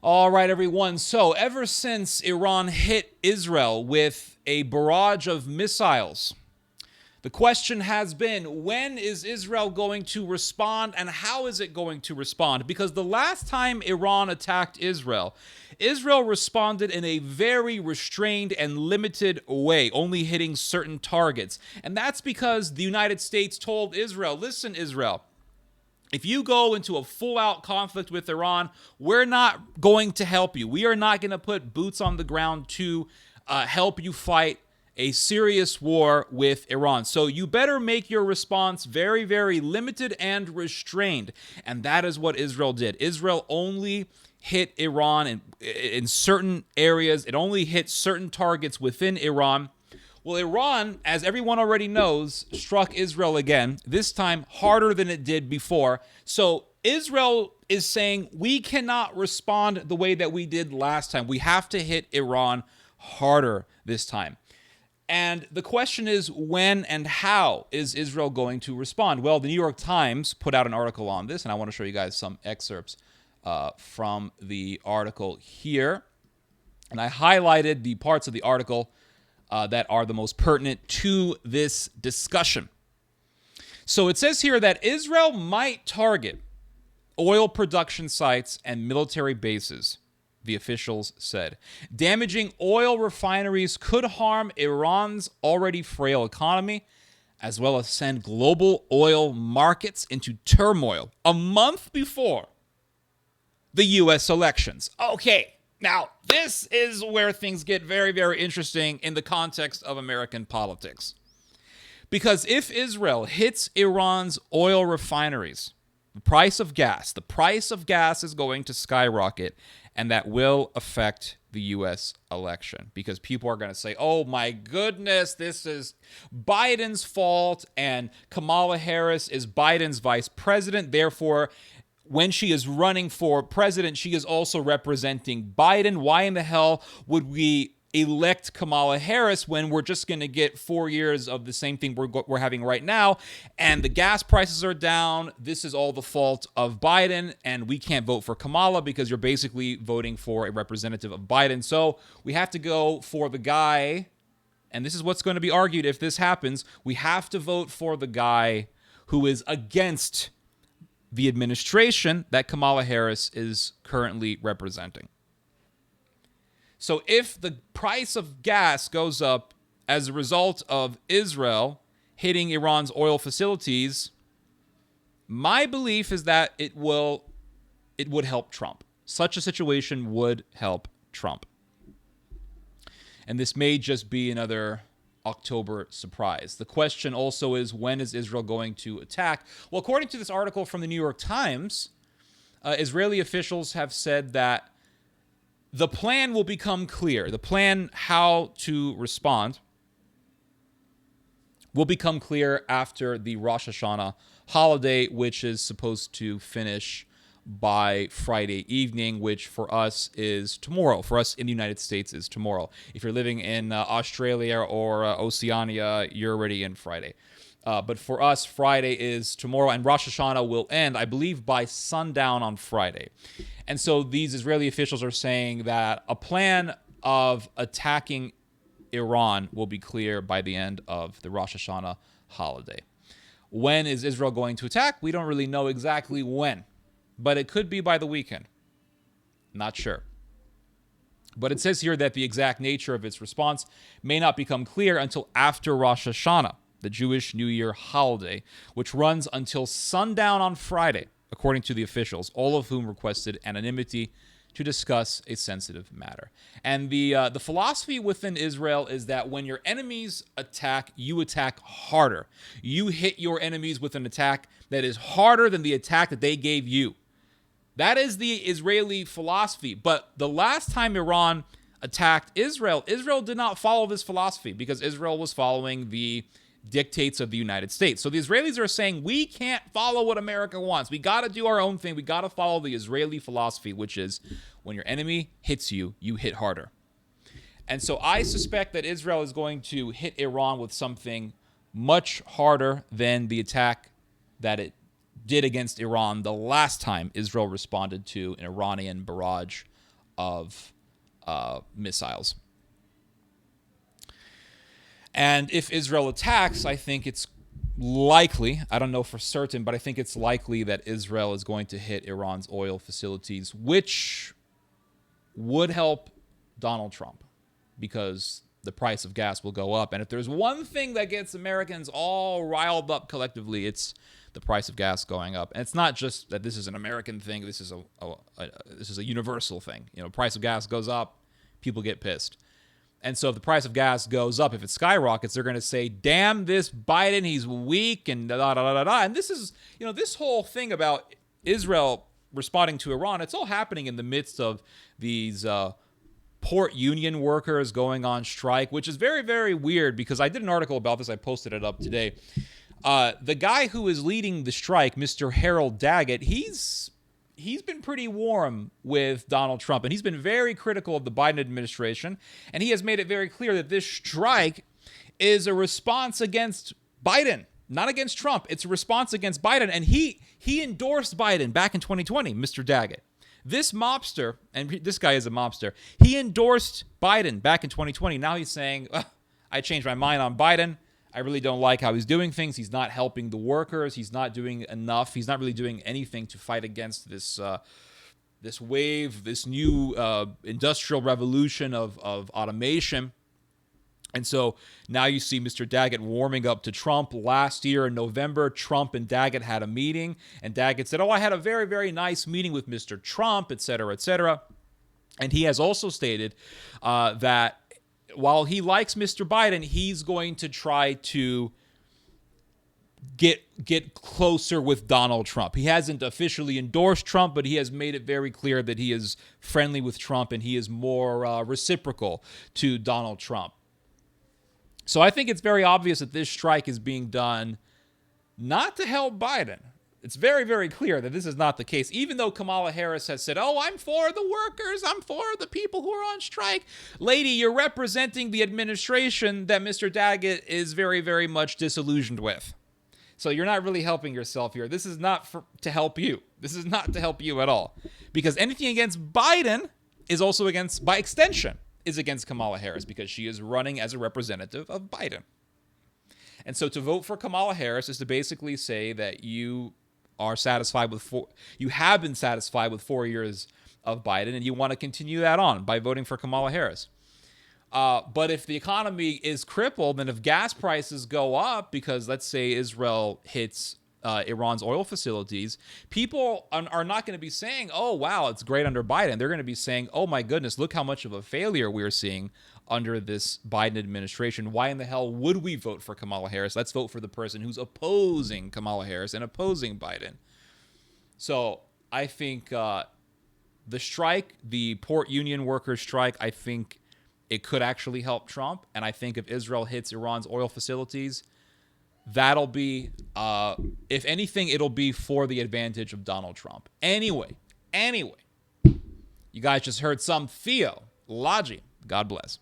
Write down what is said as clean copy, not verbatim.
All right, everyone. So ever since Iran hit Israel with a barrage of missiles, the question has been, when is Israel going to respond and how is it going to respond? Because the last time Iran attacked Israel, Israel responded in a very restrained and limited way, only hitting certain targets. And that's because the United States told Israel, listen, Israel, if you go into a full-out conflict with Iran, we're not going to help you. We are not going to put boots on the ground to help you fight a serious war with Iran. So you better make your response very, very limited and restrained. And that is what Israel did. Israel only hit Iran in certain areas. It only hit certain targets within Iran. Well, Iran, as everyone already knows, struck Israel again, this time harder than it did before. So Israel is saying we cannot respond the way that we did last time. We have to hit Iran harder this time. And the question is, when and how is Israel going to respond? Well, the New York Times put out an article on this, and I want to show you guys some excerpts from the article here. And I highlighted the parts of the article that are the most pertinent to this discussion. So it says here that Israel might target oil production sites and military bases, the officials said. Damaging oil refineries could harm Iran's already frail economy, as well as send global oil markets into turmoil a month before the U.S. elections. Okay. Now, this is where things get very, very interesting in the context of American politics. Because if Israel hits Iran's oil refineries, the price of gas is going to skyrocket, and that will affect the U.S. election. Because people are going to say, oh my goodness, this is Biden's fault, and Kamala Harris is Biden's vice president, therefore when she is running for president, she is also representing Biden. Why in the hell would we elect Kamala Harris when we're just going to get 4 years of the same thing we're having right now? And the gas prices are down. This is all the fault of Biden, and we can't vote for Kamala because you're basically voting for a representative of Biden. So we have to go for the guy, and this is what's going to be argued if this happens. We have to vote for the guy who is against the administration that Kamala Harris is currently representing. So if the price of gas goes up as a result of Israel hitting Iran's oil facilities, my belief is that it would help Trump. Such a situation would help Trump. And this may just be another October surprise. The question also is, when is Israel going to attack? Well, according to this article from the New York Times, Israeli officials have said that the plan will become clear. The plan how to respond will become clear after the Rosh Hashanah holiday, which is supposed to finish by Friday evening, which for us is tomorrow. For us in the United States is tomorrow. If you're living in Australia or Oceania, you're already in Friday. But for us, Friday is tomorrow, and Rosh Hashanah will end, I believe, by sundown on Friday. And so these Israeli officials are saying that a plan of attacking Iran will be clear by the end of the Rosh Hashanah holiday. When is Israel going to attack? We don't really know exactly when, but it could be by the weekend. Not sure. But it says here that the exact nature of its response may not become clear until after Rosh Hashanah, the Jewish New Year holiday, which runs until sundown on Friday, according to the officials, all of whom requested anonymity to discuss a sensitive matter. And the philosophy within Israel is that when your enemies attack, you attack harder. You hit your enemies with an attack that is harder than the attack that they gave you. That is the Israeli philosophy. But the last time Iran attacked Israel, Israel did not follow this philosophy because Israel was following the dictates of the United States. So the Israelis are saying, we can't follow what America wants. We got to do our own thing. We got to follow the Israeli philosophy, which is when your enemy hits you, you hit harder. And so I suspect that Israel is going to hit Iran with something much harder than the attack that it did against Iran the last time Israel responded to an Iranian barrage of missiles. And if Israel attacks, I think it's likely, I don't know for certain, but I think it's likely that Israel is going to hit Iran's oil facilities, which would help Donald Trump because the price of gas will go up. And if there's one thing that gets Americans all riled up collectively, it's the price of gas going up. And it's not just that this is an American thing. This is a universal thing. You know, price of gas goes up, people get pissed. And so if the price of gas goes up, if it skyrockets, they're going to say, damn this Biden, he's weak, and da-da-da-da-da. And this is, you know, this whole thing about Israel responding to Iran, it's all happening in the midst of these port union workers going on strike, which is very, very weird because I did an article about this. I posted it up today. The guy who is leading the strike, Mr. Harold Daggett, he's been pretty warm with Donald Trump, and he's been very critical of the Biden administration, and he has made it very clear that this strike is a response against Biden, not against Trump. It's a response against Biden, and he endorsed Biden back in 2020, Mr. Daggett. This mobster, and this guy is a mobster, he endorsed Biden back in 2020. Now he's saying, I changed my mind on Biden. I really don't like how he's doing things. He's not helping the workers. He's not doing enough. He's not really doing anything to fight against this this wave, this new industrial revolution of automation. And so now you see Mr. Daggett warming up to Trump. Last year in November, Trump and Daggett had a meeting, and Daggett said, I had a very, very nice meeting with Mr. Trump, et cetera, et cetera. And he has also stated that while he likes Mr. Biden, he's going to try to get closer with Donald Trump. He hasn't officially endorsed Trump, but he has made it very clear that he is friendly with Trump and he is more reciprocal to Donald Trump. So I think it's very obvious that this strike is being done not to help Biden. It's very, very clear that this is not the case, even though Kamala Harris has said, I'm for the workers, I'm for the people who are on strike. Lady, you're representing the administration that Mr. Daggett is very, very much disillusioned with. So you're not really helping yourself here. This is not to help you. This is not to help you at all. Because anything against Biden is also against, by extension, is against Kamala Harris because she is running as a representative of Biden. And so to vote for Kamala Harris is to basically say that you are satisfied with you have been satisfied with 4 years of Biden, and you want to continue that on by voting for Kamala Harris. But if the economy is crippled, and if gas prices go up because, let's say, Israel hits Iran's oil facilities, people are not going to be saying, wow, it's great under Biden. They're going to be saying, oh, my goodness, look how much of a failure we're seeing under this Biden administration. Why in the hell would we vote for Kamala Harris? Let's vote for the person who's opposing Kamala Harris and opposing Biden. So I think the strike, the port union workers strike, I think it could actually help Trump. And I think if Israel hits Iran's oil facilities, that'll be, if anything, it'll be for the advantage of Donald Trump. Anyway, you guys just heard some theology. God bless.